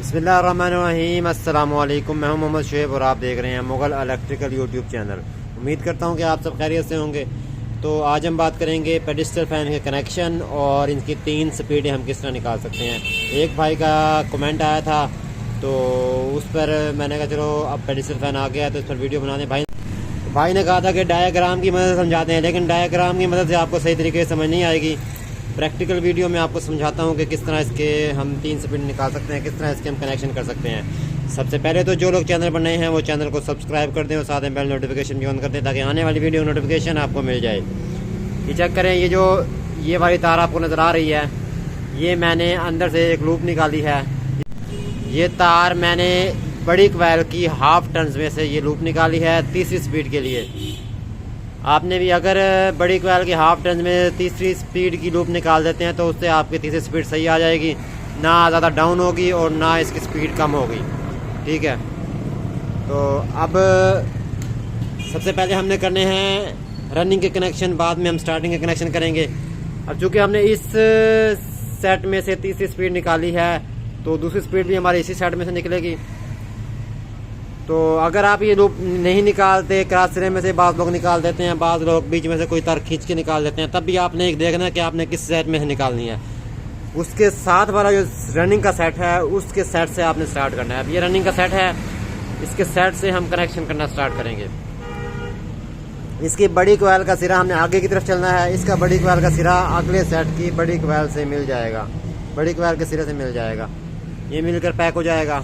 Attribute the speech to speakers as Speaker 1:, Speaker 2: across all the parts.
Speaker 1: बिस्मिल्लाहिर्रहमानिर्रहीम। अस्सलाम वालेकुम। मैं हूं मोहम्मद शुएब और आप देख रहे हैं मुगल इलेक्ट्रिकल यूट्यूब चैनल। उम्मीद करता हूं कि आप सब खैरियत से होंगे। तो आज हम बात करेंगे पेडिस्टल फ़ैन के कनेक्शन और इनकी 3 स्पीडें हम किस तरह निकाल सकते हैं। एक भाई का कमेंट आया था तो उस पर मैंने कहा चलो अब पेडिस्टल फ़ैन आ गया तो इस पर वीडियो बना दें। भाई ने कहा था कि डायग्राम की मदद से समझाते हैं, लेकिन डायग्राम की मदद से आपको सही तरीके से समझ नहीं आएगी। प्रैक्टिकल वीडियो में आपको समझाता हूँ कि किस तरह इसके हम 3 स्पीड निकाल सकते हैं, किस तरह इसके हम कनेक्शन कर सकते हैं। सबसे पहले तो जो लोग चैनल पर नए हैं वो चैनल को सब्सक्राइब कर दें और साथ में बेल नोटिफिकेशन भी ऑन कर दें ताकि आने वाली वीडियो नोटिफिकेशन आपको मिल जाए। ये चेक करें, ये वाली तार आपको नज़र आ रही है, ये मैंने अंदर से एक लूप निकाली है। ये तार मैंने बड़ी क्वैल की हाफ टर्न्स में से ये लूप निकाली है तीसरी स्पीड के लिए। आपने भी अगर बड़ी क्वैल की हाफ टर्न्स में तीसरी स्पीड की लूप निकाल देते हैं तो उससे आपकी तीसरी स्पीड सही आ जाएगी, ना ज़्यादा डाउन होगी और ना इसकी स्पीड कम होगी। ठीक है, तो अब सबसे पहले हमने करने हैं रनिंग के कनेक्शन, बाद में हम स्टार्टिंग के कनेक्शन करेंगे। अब चूँकि हमने इस सेट में से तीसरी स्पीड निकाली है तो दूसरी स्पीड भी हमारी इसी सेट में से निकलेगी। तो अगर आप ये लूप नहीं निकालते, क्रॉस सिरे में से बाज़ लोग निकाल देते हैं, बाज़ लोग बीच में से कोई तार खींच के निकाल देते हैं, तब भी आपने एक देखना है कि आपने किस सेट में से निकालनी है। उसके साथ वाला जो रनिंग का सेट है उसके सेट से आपने स्टार्ट करना है। अब ये रनिंग का सेट है, इसके सेट से हम कनेक्शन करना स्टार्ट करेंगे। इसकी बड़ी क्वैल का सिरा हमने आगे की तरफ चलना है, इसका बड़ी क्वैल का सिरा अगले सेट की बड़ी क्वैल से मिल जाएगा, बड़ी क्वैल के सिरे से मिल जाएगा, ये मिलकर पैक हो जाएगा।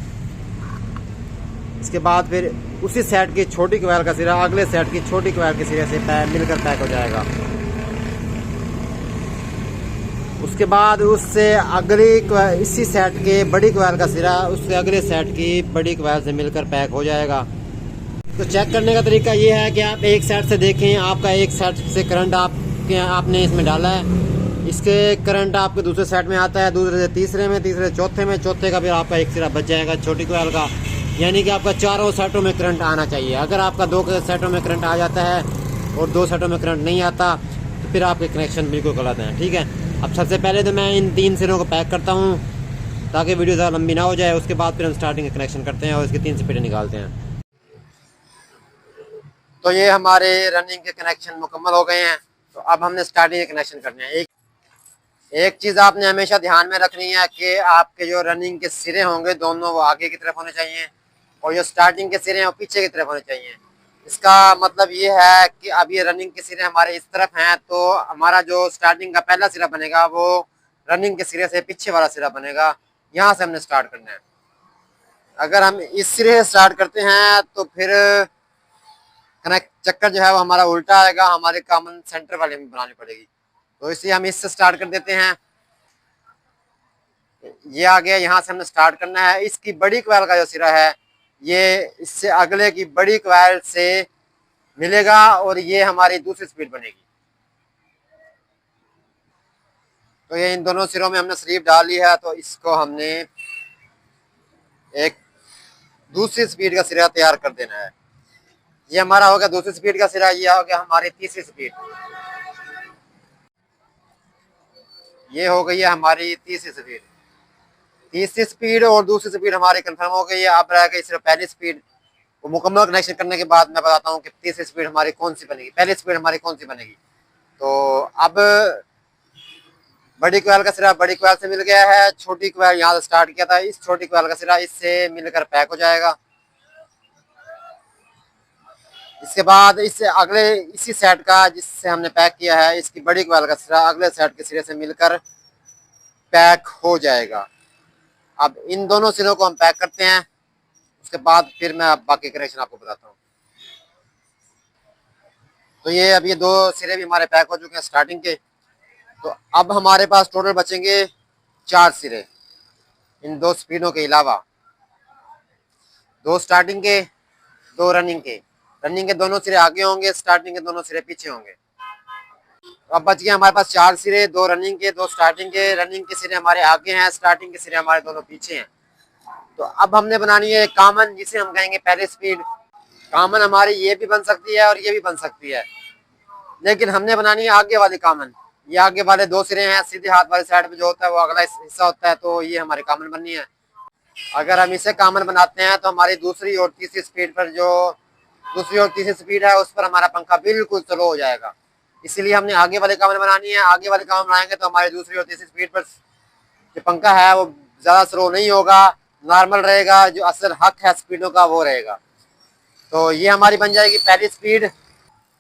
Speaker 1: इसके बाद फिर उसी सेट की छोटी क्वैल का सिरा अगले सेट की छोटी क्वैल के सिरे से मिलकर पैक हो जाएगा। उसके बाद उससे अगली इसी सेट के बड़ी क्वैल का सिरा उससे अगले सेट की बड़ी क्वैल से मिलकर पैक हो जाएगा। तो चेक करने का तरीका ये है कि आप एक सेट से देखें, आपका एक सेट से करंट आपने इसमें डाला है, इसके करंट आपके दूसरे सेट में आता है, दूसरे से तीसरे में, तीसरे से चौथे में, चौथे का फिर आपका एक सिरा बच जाएगा छोटी क्वैल का। यानी कि आपका चारों सेटों में करंट आना चाहिए। अगर आपका 2 सेटों में करंट आ जाता है और 2 सेटों में करंट नहीं आता तो फिर आपके कनेक्शन बिल्कुल गलत हैं। ठीक है, अब सबसे पहले तो मैं इन 3 सिरों को पैक करता हूँ ताकि वीडियो ज़्यादा लंबी ना हो जाए। उसके बाद फिर हम स्टार्टिंग का कनेक्शन करते हैं और इसकी 3 स्पीडें निकालते हैं। तो ये हमारे रनिंग के कनेक्शन मुकम्मल हो गए हैं। तो अब हमने स्टार्टिंग के कनेक्शन करने हैं। एक चीज़ आपने हमेशा ध्यान में रखनी है कि आपके जो रनिंग के सिरे होंगे दोनों वो आगे की तरफ होने चाहिए और जो स्टार्टिंग के सिरे हैं वो पीछे की तरफ होने चाहिए। इसका मतलब ये है कि अब ये रनिंग के सिरे हमारे इस तरफ हैं तो हमारा जो स्टार्टिंग का पहला सिरा बनेगा वो रनिंग के सिरे से पीछे वाला सिरा बनेगा। यहाँ से हमने स्टार्ट करना है। अगर हम इस सिरे से स्टार्ट करते हैं तो फिर कनेक्ट चक्कर जो है वो हमारा उल्टा आएगा, हमारे कॉमन सेंटर वाले में बनानी पड़ेगी। तो इसलिए हम इससे स्टार्ट कर देते हैं। ये आ गया, यहाँ से हमने स्टार्ट करना है। इसकी बड़ी क्वैल का जो सिरा है ये इससे अगले की बड़ी क्वैल से मिलेगा और ये हमारी दूसरी स्पीड बनेगी। तो ये इन दोनों सिरों में हमने स्लीव डाल ली है, तो इसको हमने एक दूसरी स्पीड का सिरा तैयार कर देना है। ये हमारा हो गया दूसरी स्पीड का सिरा, ये हो गया हमारी तीसरी स्पीड, ये हो गई है हमारी तीसरी स्पीड। तीसरी स्पीड और दूसरी स्पीड हमारी कंफर्म हो गई है। अब रह गई सिर्फ पहली स्पीड। वो मुकम्मल कनेक्शन करने के बाद मैं बताता हूँ कि तीसरी स्पीड हमारी कौन सी बनेगी, पहली स्पीड हमारी कौन सी बनेगी। तो अब बड़ी क्वैल का सिरा बड़ी क्वैल से मिल गया है, छोटी क्वैल यहाँ से स्टार्ट किया था, इस छोटी क्वैल का सिरा इससे मिलकर पैक हो जाएगा। इसके बाद इससे अगले इसी सेट का जिससे हमने पैक किया है इसकी बड़ी क्वैल का सिरा अगले सेट के सिरे से मिलकर पैक हो जाएगा। अब इन दोनों सिरों को हम पैक करते हैं, उसके बाद फिर मैं बाकी कनेक्शन आपको बताता हूँ। तो ये अब ये 2 सिरे भी हमारे पैक हो चुके हैं स्टार्टिंग के। तो अब हमारे पास टोटल बचेंगे 4 सिरे इन 2 स्पीडों के अलावा, 2 स्टार्टिंग के, 2 रनिंग के। रनिंग के दोनों सिरे आगे होंगे, स्टार्टिंग के दोनों सिरे पीछे होंगे। तो अब बच गए हमारे पास 4 सिरे, 2 रनिंग के, 2 स्टार्टिंग के। रनिंग के सिरे हमारे आगे हैं, स्टार्टिंग के सिरे हमारे दोनों पीछे हैं। तो अब हमने बनानी है कॉमन, जिसे हम कहेंगे पहली स्पीड। कॉमन हमारी ये भी बन सकती है और ये भी बन सकती है, लेकिन हमने बनानी है आगे वाली कॉमन। ये आगे वाले 2 सिरे हैं, सीधे हाथ वाले साइड में जो होता है वो अगला हिस्सा होता है, तो ये हमारी कॉमन बननी है। अगर हम इसे कॉमन बनाते हैं तो हमारी दूसरी और तीसरी स्पीड पर जो दूसरी और तीसरी स्पीड है उस पर हमारा पंखा बिल्कुल स्लो हो जाएगा। इसीलिए हमने आगे वाले कॉमन बनानी है। आगे वाले कॉमन बनाएंगे तो हमारी दूसरी और तीसरी स्पीड पर जो पंखा है वो ज़्यादा स्लो नहीं होगा, नॉर्मल रहेगा। जो असल हक है स्पीडों का वो रहेगा। तो ये हमारी बन जाएगी पहली स्पीड,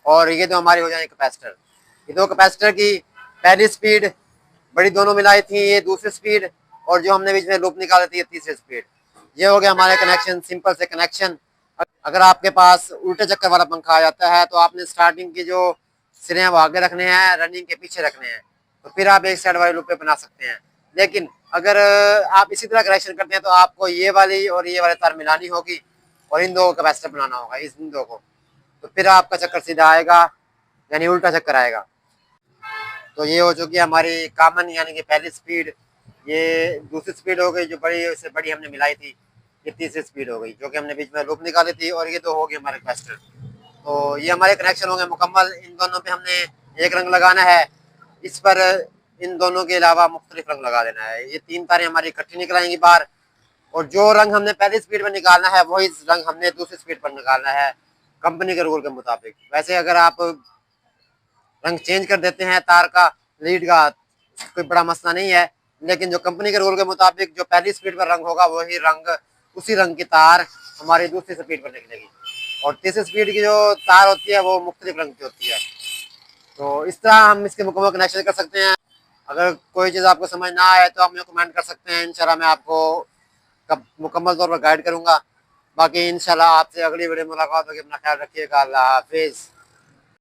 Speaker 1: और ये तो हमारी हो जाएगी कैपेसिटर। ये दो कैपेसिटर की पहली स्पीड बड़ी दोनों मिलाई थी, ये दूसरी स्पीड, और जो हमने बीच में लूप निकाली थी ये तीसरी स्पीड। ये हो गया हमारे कनेक्शन, सिंपल से कनेक्शन। अगर आपके पास उल्टे चक्कर वाला पंखा आ जाता है तो आपने स्टार्टिंग के जो सिरे हैं वो आगे रखने हैं, रनिंग के पीछे रखने हैं, तो फिर आप एक साइड वाले लूप पे बना सकते हैं। लेकिन अगर आप इसी तरह कनेक्शन करते हैं तो आपको ये वाली और ये वाले तार मिलानी होगी और इन दो कैपेसिटर बनाना होगा, इन दो को, तो फिर आपका चक्कर सीधा आएगा, यानी उल्टा चक्कर आएगा। तो ये हो चुकी है हमारी कॉमन यानी कि पहली स्पीड। ये दूसरी स्पीड हो गई जो बड़ी, उससे बड़ी हमने मिलाई थी। ये तीसरी स्पीड हो गई जो कि हमने बीच में लूप निकाली थी, और ये दो हो गए हमारे कैपेसिटर। तो ये हमारे कनेक्शन हो गए मुकम्मल। इन दोनों पे हमने एक रंग लगाना है, इस पर इन दोनों के अलावा मुख्तलिफ रंग लगा देना है। ये तीन तारें हमारी इकट्ठी निकल आएंगी बाहर, और जो रंग हमने पहली स्पीड पर निकालना है वही रंग हमने दूसरी स्पीड पर निकालना है, कंपनी के रूल के मुताबिक। वैसे अगर आप रंग चेंज कर देते हैं तार का, लीड का, कोई बड़ा मसला नहीं है। लेकिन जो कंपनी के रूल के मुताबिक जो पहली स्पीड पर रंग होगा वही रंग, उसी रंग की तार हमारी दूसरी स्पीड पर निकलेगी, और तीसरी स्पीड की जो तार होती है वो मुख्तलिफ रंग की होती है। तो इस तरह हम इसके मुकम्मल कनेक्शन कर सकते हैं। अगर कोई चीज़ आपको समझ ना आए तो आप मुझे कमेंट कर सकते हैं, इंशाल्लाह मैं आपको कब मुकम्मल तौर पर गाइड करूँगा। बाकी इंशाल्लाह आपसे अगली वीडियो में मुलाकात होगी। अपना ख्याल रखिएगा। अल्लाह हाफिज़।